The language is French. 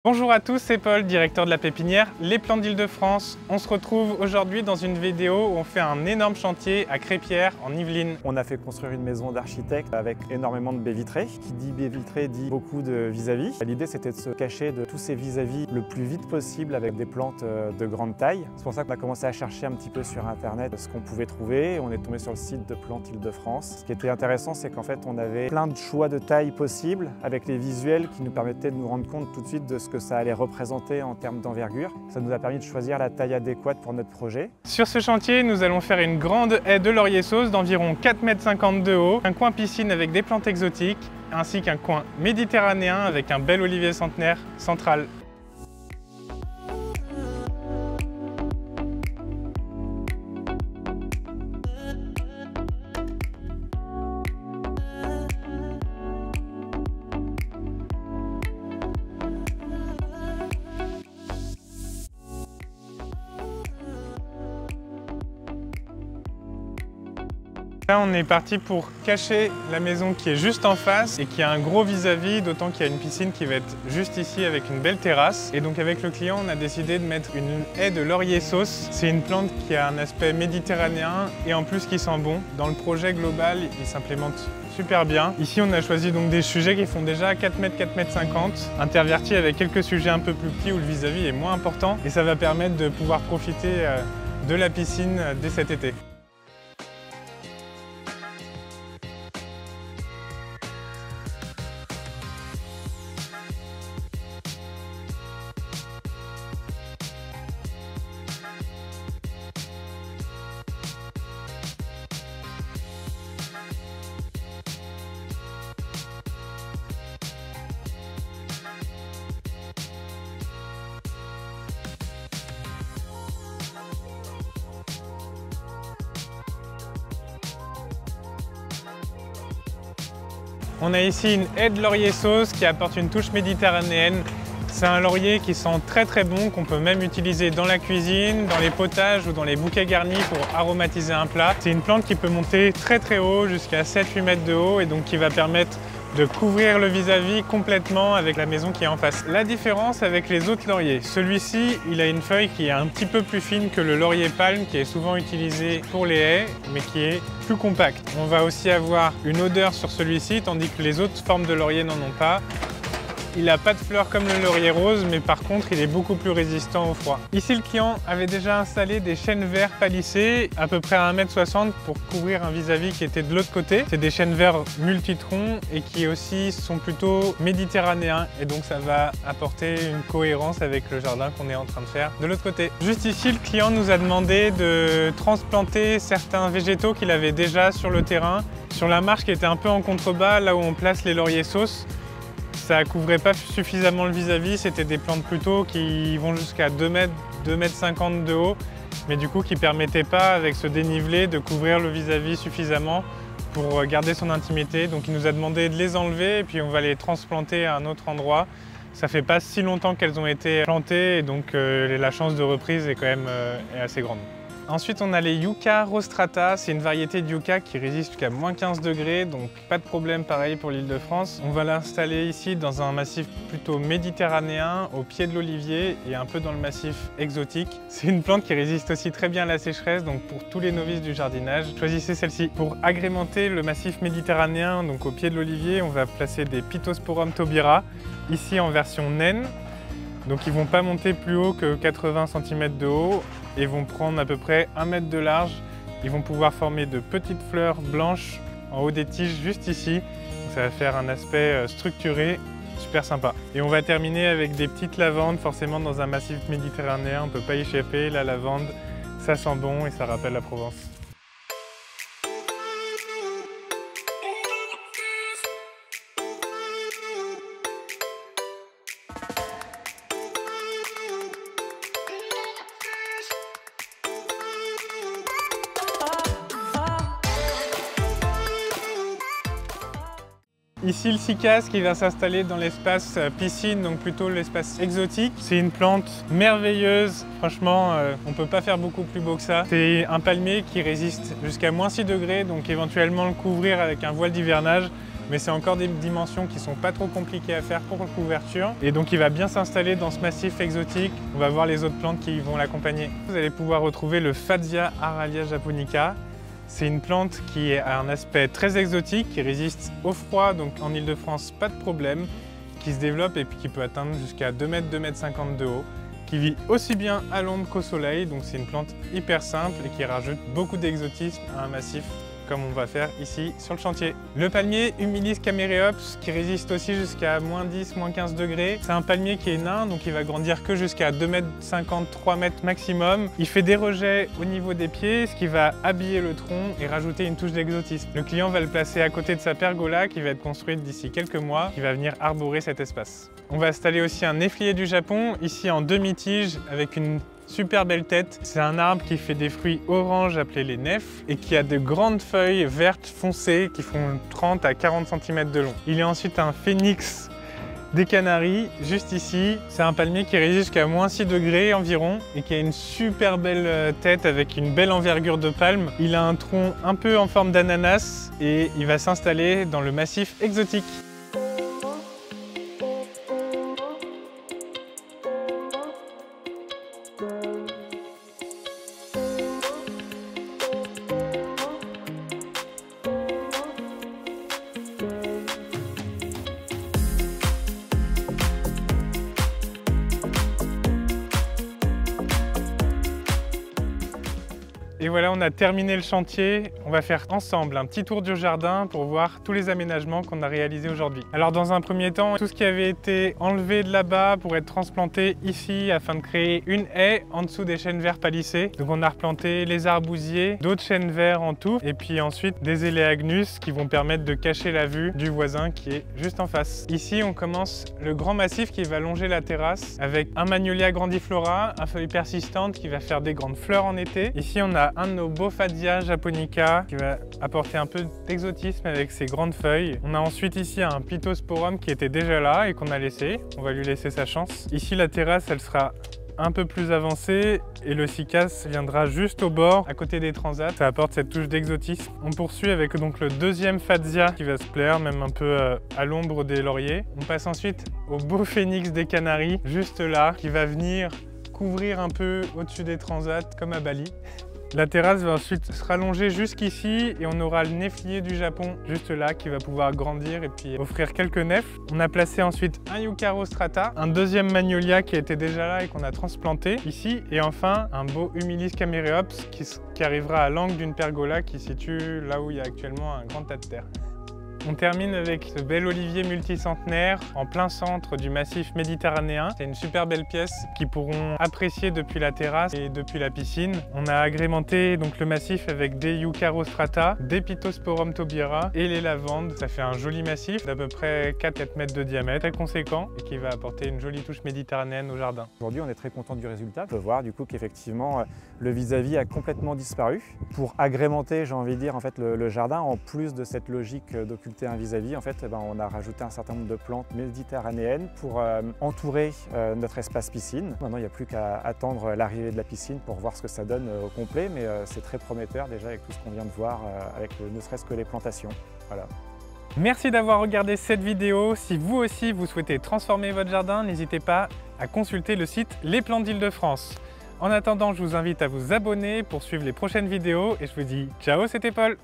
Bonjour à tous, c'est Paul, directeur de la pépinière Les Plantes d'Île-de-France. On se retrouve aujourd'hui dans une vidéo où on fait un énorme chantier à Crépierre, en Yvelines. On a fait construire une maison d'architecte avec énormément de baies vitrées. Qui dit baies vitrées dit beaucoup de vis-à-vis. L'idée c'était de se cacher de tous ces vis-à-vis le plus vite possible avec des plantes de grande taille. C'est pour ça qu'on a commencé à chercher un petit peu sur internet ce qu'on pouvait trouver. On est tombé sur le site de Plantes Île-de-France. Ce qui était intéressant, c'est qu'en fait on avait plein de choix de taille possibles avec les visuels qui nous permettaient de nous rendre compte tout de suite de ce que ça allait représenter en termes d'envergure. Ça nous a permis de choisir la taille adéquate pour notre projet. Sur ce chantier, nous allons faire une grande haie de laurier sauce d'environ 4,50 m de haut, un coin piscine avec des plantes exotiques, ainsi qu'un coin méditerranéen avec un bel olivier centenaire central. Là, on est parti pour cacher la maison qui est juste en face et qui a un gros vis-à-vis, d'autant qu'il y a une piscine qui va être juste ici avec une belle terrasse. Et donc avec le client, on a décidé de mettre une haie de laurier sauce. C'est une plante qui a un aspect méditerranéen et en plus qui sent bon. Dans le projet global, il s'implémente super bien. Ici, on a choisi donc des sujets qui font déjà 4 m, 4,50 m, intervertis avec quelques sujets un peu plus petits où le vis-à-vis est moins important. Et ça va permettre de pouvoir profiter de la piscine dès cet été. On a ici une haie de laurier sauce qui apporte une touche méditerranéenne. C'est un laurier qui sent très très bon, qu'on peut même utiliser dans la cuisine, dans les potages ou dans les bouquets garnis pour aromatiser un plat. C'est une plante qui peut monter très très haut, jusqu'à 7-8 mètres de haut, et donc qui va permettre de couvrir le vis-à-vis complètement avec la maison qui est en face. La différence avec les autres lauriers, celui-ci, il a une feuille qui est un petit peu plus fine que le laurier palme qui est souvent utilisé pour les haies, mais qui est plus compact. On va aussi avoir une odeur sur celui-ci, tandis que les autres formes de laurier n'en ont pas. Il n'a pas de fleurs comme le laurier rose, mais par contre, il est beaucoup plus résistant au froid. Ici, le client avait déjà installé des chênes verts palissés, à peu près à 1,60 m pour couvrir un vis-à-vis qui était de l'autre côté. C'est des chênes verts multitroncs et qui aussi sont plutôt méditerranéens. Et donc, ça va apporter une cohérence avec le jardin qu'on est en train de faire de l'autre côté. Juste ici, le client nous a demandé de transplanter certains végétaux qu'il avait déjà sur le terrain. Sur la marche qui était un peu en contrebas, là où on place les lauriers sauce, ça ne couvrait pas suffisamment le vis-à-vis, c'était des plantes plutôt qui vont jusqu'à 2 m, 2,50 m de haut, mais du coup qui ne permettaient pas, avec ce dénivelé, de couvrir le vis-à-vis suffisamment pour garder son intimité. Donc il nous a demandé de les enlever et puis on va les transplanter à un autre endroit. Ça fait pas si longtemps qu'elles ont été plantées et donc la chance de reprise est quand même assez grande. Ensuite, on a les Yucca rostrata. C'est une variété de yucca qui résiste jusqu'à moins 15 degrés, donc pas de problème pareil pour l'Île-de-France. On va l'installer ici dans un massif plutôt méditerranéen, au pied de l'olivier et un peu dans le massif exotique. C'est une plante qui résiste aussi très bien à la sécheresse, donc pour tous les novices du jardinage, choisissez celle-ci. Pour agrémenter le massif méditerranéen, donc au pied de l'olivier, on va placer des Pittosporum tobira, ici en version naine. Donc ils ne vont pas monter plus haut que 80 cm de haut et vont prendre à peu près 1 mètre de large. Ils vont pouvoir former de petites fleurs blanches en haut des tiges juste ici. Donc ça va faire un aspect structuré, super sympa. Et on va terminer avec des petites lavandes, forcément dans un massif méditerranéen, on ne peut pas y échapper. La lavande, ça sent bon et ça rappelle la Provence. Ici le cycas qui va s'installer dans l'espace piscine, donc plutôt l'espace exotique. C'est une plante merveilleuse, franchement on ne peut pas faire beaucoup plus beau que ça. C'est un palmier qui résiste jusqu'à -6 degrés, donc éventuellement le couvrir avec un voile d'hivernage mais c'est encore des dimensions qui sont pas trop compliquées à faire pour la couverture. Et donc il va bien s'installer dans ce massif exotique. On va voir les autres plantes qui vont l'accompagner. Vous allez pouvoir retrouver le Fatsia Aralia japonica. C'est une plante qui a un aspect très exotique, qui résiste au froid, donc en Ile-de-France, pas de problème, qui se développe et puis qui peut atteindre jusqu'à 2 mètres, 2,50 m de haut, qui vit aussi bien à l'ombre qu'au soleil, donc c'est une plante hyper simple et qui rajoute beaucoup d'exotisme à un massif comme on va faire ici sur le chantier. Le palmier Humilis camereops qui résiste aussi jusqu'à -10, -15 degrés. C'est un palmier qui est nain, donc il va grandir que jusqu'à 2,50 m, 3 m maximum. Il fait des rejets au niveau des pieds, ce qui va habiller le tronc et rajouter une touche d'exotisme. Le client va le placer à côté de sa pergola qui va être construite d'ici quelques mois, qui va venir arborer cet espace. On va installer aussi un néflier du Japon, ici en demi-tige, avec une super belle tête. C'est un arbre qui fait des fruits orange appelés les nefs et qui a de grandes feuilles vertes foncées qui font 30 à 40 cm de long. Il y a ensuite un phénix des Canaries, juste ici. C'est un palmier qui résiste jusqu'à -6 degrés environ et qui a une super belle tête avec une belle envergure de palme. Il a un tronc un peu en forme d'ananas et il va s'installer dans le massif exotique. Et voilà, on a terminé le chantier. On va faire ensemble un petit tour du jardin pour voir tous les aménagements qu'on a réalisés aujourd'hui. Alors dans un premier temps, tout ce qui avait été enlevé de là-bas pour être transplanté ici afin de créer une haie en dessous des chênes verts palissés. Donc on a replanté les arbousiers, d'autres chênes verts en touffe et puis ensuite des Eleagnus qui vont permettre de cacher la vue du voisin qui est juste en face. Ici, on commence le grand massif qui va longer la terrasse avec un Magnolia grandiflora, à feuilles persistantes qui va faire des grandes fleurs en été. Ici, on a un de nos beaux Fatsia japonica qui va apporter un peu d'exotisme avec ses grandes feuilles. On a ensuite ici un Pittosporum qui était déjà là et qu'on a laissé. On va lui laisser sa chance. Ici, la terrasse, elle sera un peu plus avancée et le cycas viendra juste au bord, à côté des transats. Ça apporte cette touche d'exotisme. On poursuit avec donc le deuxième Fatsia qui va se plaire, même un peu à l'ombre des lauriers. On passe ensuite au beau phénix des Canaries, juste là, qui va venir couvrir un peu au-dessus des transats, comme à Bali. La terrasse va ensuite se rallonger jusqu'ici et on aura le néflier du Japon juste là qui va pouvoir grandir et puis offrir quelques nefs. On a placé ensuite un Eucharostrata, un deuxième Magnolia qui était déjà là et qu'on a transplanté ici et enfin un beau Humilis camereops qui arrivera à l'angle d'une pergola qui se situe là où il y a actuellement un grand tas de terre. On termine avec ce bel olivier multicentenaire en plein centre du massif méditerranéen. C'est une super belle pièce qu'ils pourront apprécier depuis la terrasse et depuis la piscine. On a agrémenté donc le massif avec des Eucharostrata, des Pittosporum tobira et les lavandes. Ça fait un joli massif d'à peu près 4 mètres de diamètre, très conséquent et qui va apporter une jolie touche méditerranéenne au jardin. Aujourd'hui, on est très content du résultat. On peut voir du coup qu'effectivement le vis-à-vis a complètement disparu. Pour agrémenter, j'ai envie de dire, en fait, le jardin, en plus de cette logique d'occulter un vis-à-vis, en fait, on a rajouté un certain nombre de plantes méditerranéennes pour entourer notre espace piscine. Maintenant, il n'y a plus qu'à attendre l'arrivée de la piscine pour voir ce que ça donne au complet, mais c'est très prometteur déjà avec tout ce qu'on vient de voir, avec ne serait-ce que les plantations. Voilà. Merci d'avoir regardé cette vidéo. Si vous aussi vous souhaitez transformer votre jardin, n'hésitez pas à consulter le site Les Plantes d'Île-de-France. En attendant, je vous invite à vous abonner pour suivre les prochaines vidéos et je vous dis ciao, c'était Paul.